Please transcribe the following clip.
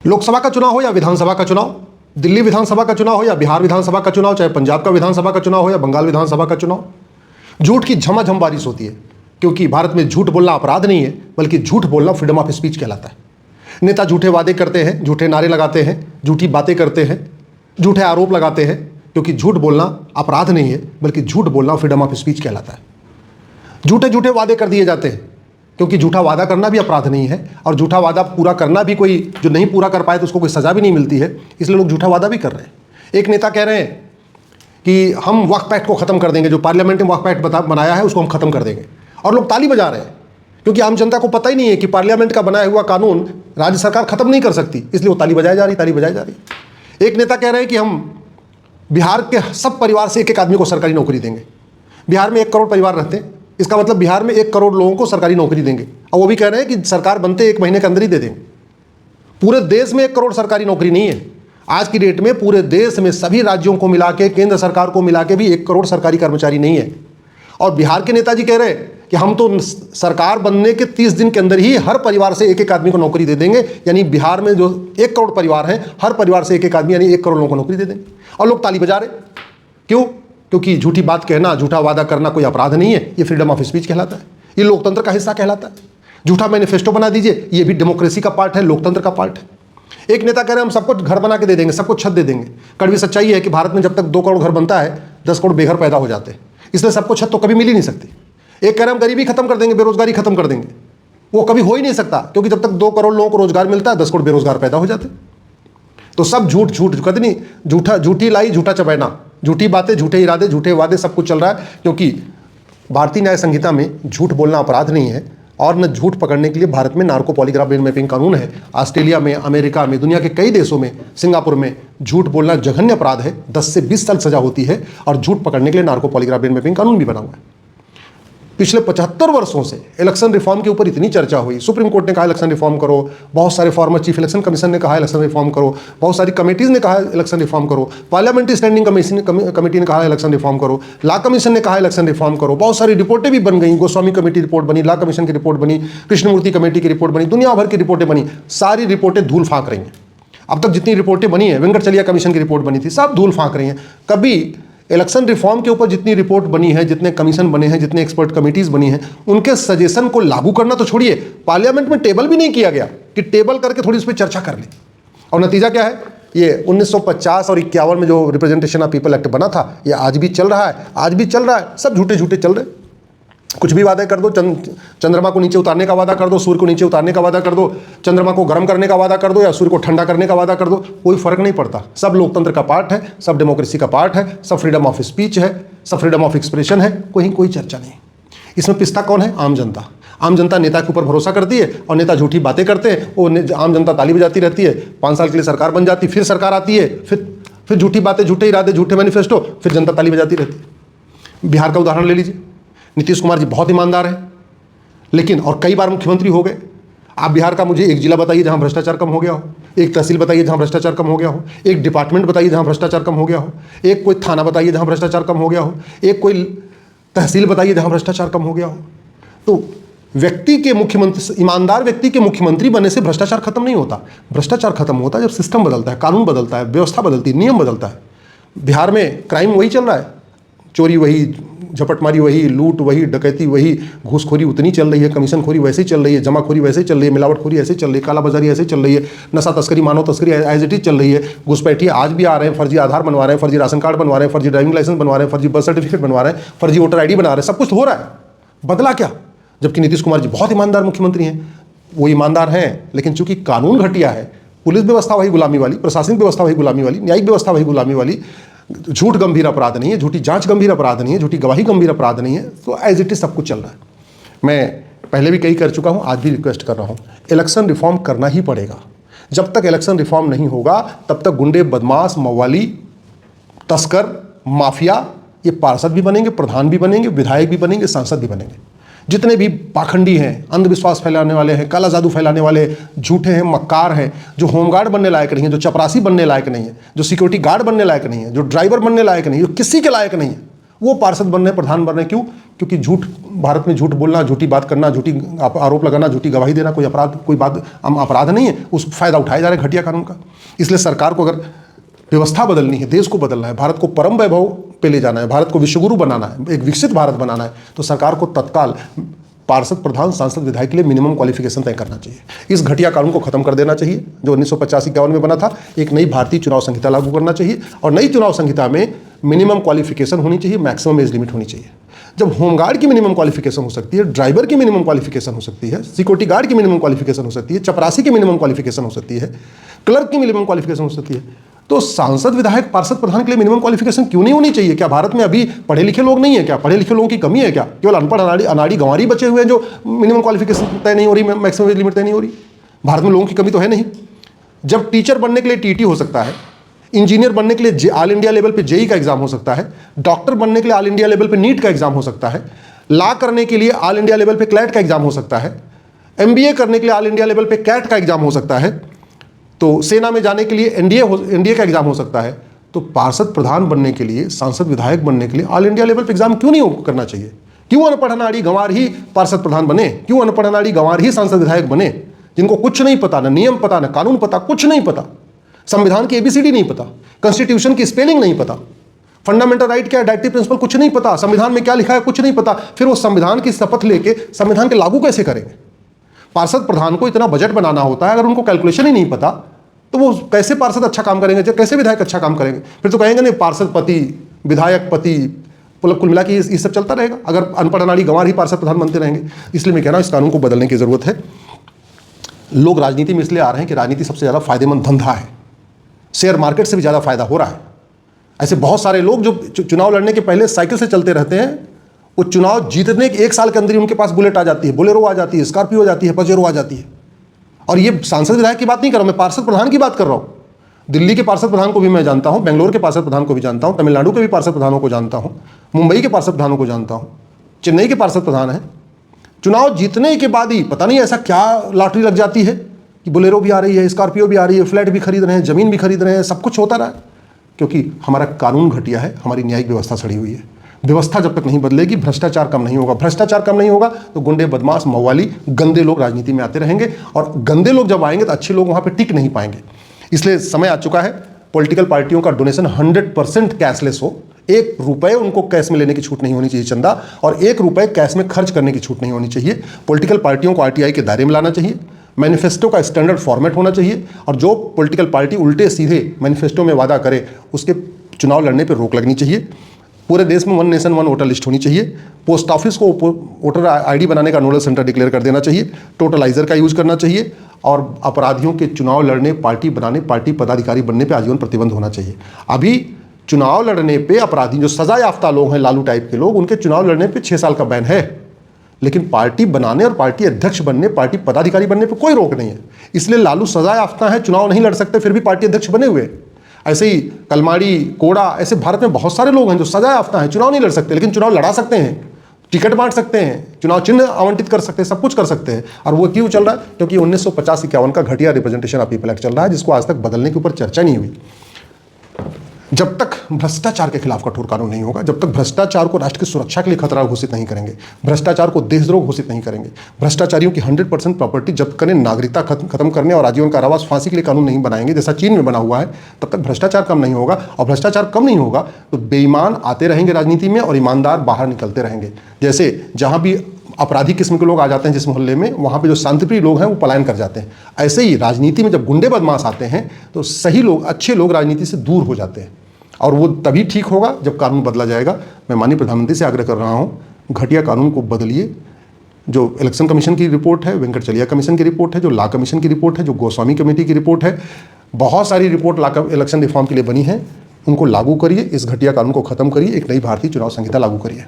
लोकसभा का चुनाव हो या विधानसभा का चुनाव, दिल्ली विधानसभा का चुनाव हो या बिहार विधानसभा का चुनाव, चाहे पंजाब का विधानसभा का चुनाव हो या बंगाल विधानसभा का चुनाव, झूठ की झमाझम बारिश होती है। क्योंकि भारत में झूठ बोलना अपराध नहीं है, बल्कि झूठ बोलना फ्रीडम ऑफ स्पीच कहलाता है। नेता झूठे वादे करते हैं, झूठे नारे लगाते हैं, झूठी बातें करते हैं, झूठे आरोप लगाते हैं, क्योंकि झूठ बोलना अपराध नहीं है, बल्कि झूठ बोलना फ्रीडम ऑफ स्पीच कहलाता है। झूठे झूठे वादे कर दिए जाते हैं, क्योंकि झूठा वादा करना भी अपराध नहीं है, और झूठा वादा पूरा करना भी, कोई जो नहीं पूरा कर पाए तो उसको कोई सजा भी नहीं मिलती है, इसलिए लोग झूठा वादा भी कर रहे हैं। एक नेता कह रहे हैं कि हम वक्फ एक्ट को खत्म कर देंगे, जो पार्लियामेंट में वक्फ एक्ट बनाया है उसको हम खत्म कर देंगे, और लोग ताली बजा रहे हैं, क्योंकि आम जनता को पता ही नहीं है कि पार्लियामेंट का बनाया हुआ कानून राज्य सरकार खत्म नहीं कर सकती, इसलिए वो ताली बजाई जा रही। एक नेता कह रहे हैं कि हम बिहार के सब परिवार से एक एक आदमी को सरकारी नौकरी देंगे। बिहार में 1 करोड़ परिवार रहते हैं, इसका मतलब बिहार में 1 करोड़ लोगों को सरकारी नौकरी देंगे, और वो भी कह रहे हैं कि सरकार बनते 1 महीने के अंदर ही दे देंगे। पूरे देश में 1 करोड़ सरकारी नौकरी नहीं है। आज की डेट में पूरे देश में सभी राज्यों को मिला के, केंद्र सरकार को मिला के भी 1 करोड़ सरकारी कर्मचारी नहीं है। और बिहार के नेताजी कह रहे हैं कि हम तो सरकार बनने के 30 दिन के अंदर ही हर परिवार से एक एक आदमी को नौकरी दे देंगे, यानी बिहार में जो 1 करोड़ परिवार हैं, हर परिवार से एक एक आदमी, यानी 1 करोड़ लोगों को नौकरी दे देंगे। और लोग ताली बजा रहे। क्यों? क्योंकि झूठी बात कहना, झूठा वादा करना कोई अपराध नहीं है, ये फ्रीडम ऑफ स्पीच कहलाता है, ये लोकतंत्र का हिस्सा कहलाता है। झूठा मैनिफेस्टो बना दीजिए, ये भी डेमोक्रेसी का पार्ट है, लोकतंत्र का पार्ट है। एक नेता कह रहे हैं हम सबको घर बना के दे देंगे, सबको छत दे देंगे। कड़वी सच्चाई है कि भारत में जब तक 2 करोड़ घर बनता है, 10 करोड़ बेघर पैदा हो जाते हैं, इसलिए सबको छत तो कभी मिल ही नहीं सकती। एक कह रहे हम गरीबी खत्म कर देंगे, बेरोजगारी खत्म कर देंगे, वो कभी हो ही नहीं सकता, क्योंकि जब तक 2 करोड़ लोगों को रोजगार मिलता है, 10 करोड़ बेरोजगार पैदा हो जाते। तो सब झूठ कहते नहीं, झूठी लाई झूठा चबैना, झूठी बातें, झूठे इरादे, झूठे वादे, सब कुछ चल रहा है। क्योंकि भारतीय न्याय संहिता में झूठ बोलना अपराध नहीं है, और न झूठ पकड़ने के लिए भारत में नार्को पॉलीग्राफ ब्रेन मैपिंग कानून है। ऑस्ट्रेलिया में, अमेरिका में, दुनिया के कई देशों में, सिंगापुर में झूठ बोलना जघन्य अपराध है, 10 से 20 साल सजा होती है, और झूठ पकड़ने के लिए नार्को पॉलीग्राफ ब्रेन मैपिंग कानून भी बना हुआ है। पिछले 75 वर्षों से इलेक्शन रिफॉर्म के ऊपर इतनी चर्चा हुई। सुप्रीम कोर्ट ने कहा इलेक्शन रिफॉर्म करो, बहुत सारे फॉर्मर चीफ इलेक्शन कमीशन ने कहा इलेक्शन रिफॉर्म करो, बहुत सारी कमेटीज ने कहा इलेक्शन रिफॉर्म करो, पार्लियामेंट्री स्टैंडिंग कमेटी ने कहा इलेक्शन रिफॉर्म करो, लॉ कमीशन ने कहा इलेक्शन रिफॉर्म करो, बहुत सारी रिपोर्टें भी बन गई। गोस्वामी कमेटी रिपोर्ट बनी, लॉ कमीशन की रिपोर्ट बनी, कृष्णमूर्ति कमेटी की रिपोर्ट बनी, दुनिया भर की रिपोर्टें बनी, सारी रिपोर्टें धूल फाँक रही हैं। अब तक जितनी रिपोर्टें बनी है, वेंकटचलिया कमीशन की रिपोर्ट बनी थी, सब धूल फाँक रही हैं। कभी इलेक्शन रिफॉर्म के ऊपर जितनी रिपोर्ट बनी है, जितने कमीशन बने हैं, जितने एक्सपर्ट कमिटीज बनी हैं, उनके सजेशन को लागू करना तो छोड़िए, पार्लियामेंट में टेबल भी नहीं किया गया कि टेबल करके थोड़ी उस पर चर्चा कर ले। और नतीजा क्या है? ये 1950 और 51 में जो रिप्रेजेंटेशन ऑफ पीपल एक्ट बना था, ये आज भी चल रहा है, आज भी चल रहा है। सब झूठे झूठे चल रहे। कुछ भी वादे कर दो, चंद्रमा को नीचे उतारने का वादा कर दो, सूर्य को नीचे उतारने का वादा कर दो, चंद्रमा को गर्म करने का वादा कर दो, या सूर्य को ठंडा करने का वादा कर दो, कोई फर्क नहीं पड़ता। सब लोकतंत्र का पार्ट है, सब डेमोक्रेसी का पार्ट है, सब फ्रीडम ऑफ स्पीच है, सब फ्रीडम ऑफ एक्सप्रेशन है, कोई चर्चा नहीं। इसमें पिस्ता कौन है? आम जनता। आम जनता नेता के ऊपर भरोसा करती है, और नेता झूठी बातें करते हैं, वो आम जनता ताली बजाती रहती है। 5 साल के लिए सरकार बन जाती, फिर सरकार आती है, फिर झूठी बातें, झूठे इरादे, झूठे मैनिफेस्टो, फिर जनता ताली बजाती रहती है। बिहार का उदाहरण ले लीजिए। नीतीश कुमार जी बहुत ईमानदार है, लेकिन और कई बार मुख्यमंत्री हो गए। आप बिहार का मुझे एक जिला बताइए जहां भ्रष्टाचार कम हो गया हो, एक तहसील बताइए जहां भ्रष्टाचार कम हो गया हो, एक डिपार्टमेंट बताइए जहां भ्रष्टाचार कम हो गया हो, एक कोई थाना बताइए जहां भ्रष्टाचार कम हो गया हो, एक कोई तहसील बताइए जहां भ्रष्टाचार कम हो गया हो। तो व्यक्ति के मुख्यमंत्री, ईमानदार व्यक्ति के मुख्यमंत्री बनने से भ्रष्टाचार खत्म नहीं होता। भ्रष्टाचार खत्म होता है जब सिस्टम बदलता है, कानून बदलता है, व्यवस्था बदलती है, नियम बदलता है। बिहार में क्राइम वही चल रहा है, चोरी वही, झपटमारी वही, लूट वही, डकैती वही, घूसखोरी उतनी चल रही है, कमीशनखोरी वैसे ही चल रही है, जमाखोरी वैसे ही चल रही है, मिलावटखोरी ऐसे चल रही है, कालाबाजारी ऐसे चल रही है, नशा तस्करी, मानव तस्करी एज इट इज चल रही है, घुसपैठिए आज भी आ रहे हैं, फर्जी आधार बनवा रहे हैं, फर्जी राशन कार्ड बनवा रहे हैं, फर्जी ड्राइविंग लाइसेंस बनवा रहे हैं, फर्जी बर्थ सर्टिफिकेट बनवा रहे हैं, फर्जी वोटर ID बना रहे हैं, सब कुछ हो रहा है। बदला क्या? जबकि नीतीश कुमार जी बहुत ईमानदार मुख्यमंत्री हैं। वो ईमानदार हैं, लेकिन चूंकि कानून घटिया है, पुलिस व्यवस्था वही गुलामी वाली, प्रशासनिक व्यवस्था वही गुलामी वाली, न्यायिक व्यवस्था वही गुलामी वाली, झूठ गंभीर अपराध नहीं है, झूठी जांच गंभीर अपराध नहीं है, झूठी गवाही गंभीर अपराध नहीं है, तो एज इट इज सब कुछ चल रहा है। मैं पहले भी कई कर चुका हूं, आज भी रिक्वेस्ट कर रहा हूं, इलेक्शन रिफॉर्म करना ही पड़ेगा। जब तक इलेक्शन रिफॉर्म नहीं होगा, तब तक गुंडे, बदमाश, मवाली, तस्कर, माफिया ये पार्षद भी बनेंगे, प्रधान भी बनेंगे, विधायक भी बनेंगे, सांसद भी बनेंगे। जितने भी पाखंडी हैं, अंधविश्वास फैलाने वाले हैं, काला जादू फैलाने वाले, झूठे हैं, मक्कार हैं, जो होमगार्ड बनने लायक नहीं है, जो चपरासी बनने लायक नहीं है, जो सिक्योरिटी गार्ड बनने लायक नहीं है, जो ड्राइवर बनने लायक नहीं है, जो किसी के लायक नहीं है, वो पार्षद बन रहे, प्रधान बन रहे। क्यों? क्योंकि झूठ, भारत में झूठ बोलना, झूठी बात करना, झूठी आरोप लगाना, झूठी गवाही देना कोई अपराध, कोई बात अपराध नहीं है। उस फायदा उठाया जा रहा है घटिया कानून का। इसलिए सरकार को अगर व्यवस्था बदलनी है, देश को बदलना है, भारत को परम वैभव पे ले जाना है, भारत को विश्वगुरु बनाना है, एक विकसित भारत बनाना है, तो सरकार को तत्काल पार्षद, प्रधान, सांसद, विधायक के लिए मिनिमम क्वालिफिकेशन तय करना चाहिए। इस घटिया कानून को खत्म कर देना चाहिए जो 1950-51 में बना था। एक नई भारतीय चुनाव संहिता लागू करना चाहिए और नई चुनाव संहिता में मिनिमम क्वालिफिकेशन होनी चाहिए, मैक्सिमम एज लिमिट होनी चाहिए। जब होमगार्ड की मिनिमम क्वालिफिकेशन हो सकती है, ड्राइवर की मिनिमम क्वालिफिकेशन हो सकती है, सिक्योरिटी गार्ड की मिनिमम क्वालिफिकेशन हो सकती है, चपरासी की मिनिमम क्वालिफिकेशन हो सकती है, क्लर्क की मिनिमम क्वालिफिकेशन हो सकती है, तो सांसद, विधायक, पार्षद, प्रधान के लिए मिनिमम क्वालिफिकेशन क्यों नहीं होनी चाहिए? क्या भारत में अभी पढ़े लिखे लोग नहीं है क्या? पढ़े लिखे लोगों की कमी है क्या? केवल अनपढ़, अनाड़ी गंवारी बचे हुए हैं जो मिनिमम क्वालिफिकेशन तय नहीं हो रही, मैक्सिमम एज लिमिट तय नहीं हो रही? भारत में लोगों की कमी तो है नहीं। जब टीचर बनने के लिए टीटी हो सकता है, इंजीनियर बनने के लिए ऑल इंडिया लेवल पे जेई का एग्जाम हो सकता है, डॉक्टर बनने के लिए ऑल इंडिया लेवल पे नीट का एग्जाम हो सकता है, लॉ करने के लिए ऑल इंडिया लेवल पे क्लैट का एग्जाम हो सकता है, एमबीए करने के लिए ऑल इंडिया लेवल पे कैट का एग्जाम हो सकता है, तो सेना में जाने के लिए एनडीए का एग्जाम हो सकता है, तो पार्षद, प्रधान बनने के लिए, सांसद, विधायक बनने के लिए ऑल इंडिया लेवल पे एग्जाम क्यों नहीं करना चाहिए? क्यों अनपढ़ अनाड़ी गंवार ही पार्षद, प्रधान बने? क्यों अनपढ़ अनाड़ी गंवार ही सांसद, विधायक बने, जिनको कुछ नहीं पता, ना नियम पता, ना कानून पता, कुछ नहीं पता, संविधान की एबीसीडी नहीं पता, कॉन्स्टिट्यूशन की स्पेलिंग नहीं पता, फंडामेंटल राइट क्या है, डायरेक्टिव प्रिंसिपल कुछ नहीं पता, संविधान में क्या लिखा है कुछ नहीं पता, फिर वो संविधान की शपथ लेके संविधान के लागू कैसे करेंगे? पार्षद, प्रधान को इतना बजट बनाना होता है, अगर उनको कैलकुलेशन ही नहीं पता तो वो कैसे पार्षद अच्छा काम करेंगे, कैसे विधायक अच्छा काम करेंगे? फिर तो कहेंगे नहीं पार्षद पति, विधायक पति, मतलब कुल मिला के ये सब चलता रहेगा अगर अनपढ़ अनाड़ी गंवार ही पार्षद, प्रधान बनते रहेंगे। इसलिए मैं कह रहा हूं इस कानून को बदलने की जरूरत है। लोग राजनीति में इसलिए आ रहे हैं कि राजनीति सबसे ज़्यादा फायदेमंद धंधा है, शेयर मार्केट से भी ज़्यादा फायदा हो रहा है। ऐसे बहुत सारे लोग जो चुनाव लड़ने के पहले साइकिल से चलते रहते हैं, वो चुनाव जीतने के 1 साल के अंदर ही उनके पास बुलेट आ जाती है, बोलेरो आ जाती है, स्कॉर्पियो आ जाती है, पजेरो आ जाती है। और ये सांसद, विधायक की बात नहीं कर रहा हूं, मैं पार्षद, प्रधान की बात कर रहा हूं। दिल्ली के पार्षद प्रधान को भी मैं जानता हूं, बेंगलोर के पार्षद प्रधान को भी जानता हूं, तमिलनाडु के भी पार्षद प्रधानों को जानता हूं, मुंबई के पार्षद प्रधानों को जानता हूं, चेन्नई के पार्षद प्रधान हैं। चुनाव जीतने के बाद ही पता नहीं ऐसा क्या लॉटरी लग जाती है कि बोलेरो भी आ रही है, स्कॉर्पियो भी आ रही है, फ्लैट भी खरीद रहे हैं, जमीन भी खरीद रहे हैं, सब कुछ होता रहा है। क्योंकि हमारा कानून घटिया है, हमारी न्यायिक व्यवस्था सड़ी हुई है। व्यवस्था जब तक नहीं बदलेगी, भ्रष्टाचार कम नहीं होगा। भ्रष्टाचार कम नहीं होगा तो गुंडे, बदमाश, मवाली, गंदे लोग राजनीति में आते रहेंगे, और गंदे लोग जब आएंगे तो अच्छे लोग वहां पे टिक नहीं पाएंगे। इसलिए समय आ चुका है पॉलिटिकल पार्टियों का डोनेशन 100% कैशलेस हो। 1 रुपये उनको कैश में लेने की छूट नहीं होनी चाहिए चंदा, और 1 रुपये कैश में खर्च करने की छूट नहीं होनी चाहिए। पॉलिटिकल पार्टियों को आरटीआई के दायरे में लाना चाहिए, मैनिफेस्टो का स्टैंडर्ड फॉर्मेट होना चाहिए, और जो पॉलिटिकल पार्टी उल्टे सीधे मैनिफेस्टो में वादा करे उसके चुनाव लड़ने पर रोक लगनी चाहिए। पूरे देश में 1 नेशन 1 वोटर लिस्ट होनी चाहिए। पोस्ट ऑफिस को वोटर आईडी बनाने का नोडल सेंटर डिक्लेयर कर देना चाहिए। टोटलाइजर का यूज करना चाहिए, और अपराधियों के चुनाव लड़ने, पार्टी बनाने, पार्टी पदाधिकारी बनने पे आजीवन प्रतिबंध होना चाहिए। अभी चुनाव लड़ने पे अपराधी, जो सजा याफ्ता लोग हैं, लालू टाइप के लोग, उनके चुनाव लड़ने पे 6 साल का बैन है, लेकिन पार्टी बनाने और पार्टी अध्यक्ष बनने, पार्टी पदाधिकारी बनने पर कोई रोक नहीं है। इसलिए लालू सजा याफ्ता है, चुनाव नहीं लड़ सकते, फिर भी पार्टी अध्यक्ष बने हुए। ऐसे ही कलमाड़ी, कोड़ा, ऐसे भारत में बहुत सारे लोग हैं जो सजा याफ्ता हैं, चुनाव नहीं लड़ सकते, लेकिन चुनाव लड़ा सकते हैं, टिकट बांट सकते हैं, चुनाव चिन्ह आवंटित कर सकते हैं, सब कुछ कर सकते हैं। और वो क्यों चल रहा है? क्योंकि 1950-51 का घटिया रिप्रेजेंटेशन ऑफ पीपल एक्ट चल रहा है, जिसको आज तक बदलने के ऊपर चर्चा नहीं हुई। जब तक भ्रष्टाचार के खिलाफ कठोर कानून नहीं होगा, जब तक भ्रष्टाचार को राष्ट्र की सुरक्षा के लिए खतरा घोषित नहीं करेंगे, भ्रष्टाचार को देशद्रोह घोषित नहीं करेंगे, भ्रष्टाचारियों की 100% प्रॉपर्टी जब्त करने, नागरिकता खत्म करने और आजीवन कारावास, फांसी के लिए कानून नहीं बनाएंगे जैसा चीन में बना हुआ है, तब तक भ्रष्टाचार कम नहीं होगा। और भ्रष्टाचार कम नहीं होगा तो बेईमान आते रहेंगे राजनीति में और ईमानदार बाहर निकलते रहेंगे। जैसे जहाँ भी अपराधी किस्म के लोग आ जाते हैं जिस मोहल्ले में, वहाँ पे जो शांतिप्रिय लोग हैं वो पलायन कर जाते हैं। ऐसे ही राजनीति में जब गुंडे बदमाश आते हैं तो सही लोग, अच्छे लोग राजनीति से दूर हो जाते हैं, और वो तभी ठीक होगा जब कानून बदला जाएगा। मैं माननीय प्रधानमंत्री से आग्रह कर रहा हूँ, घटिया कानून को बदलिए। जो इलेक्शन कमीशन की रिपोर्ट है, वेंकटचलिया कमीशन की रिपोर्ट है, जो लॉ कमीशन की रिपोर्ट है, जो गोस्वामी कमेटी की रिपोर्ट है, बहुत सारी रिपोर्ट इलेक्शन रिफॉर्म के लिए बनी है, उनको लागू करिए। इस घटिया कानून को खत्म करिए, एक नई भारतीय चुनाव संहिता लागू करिए।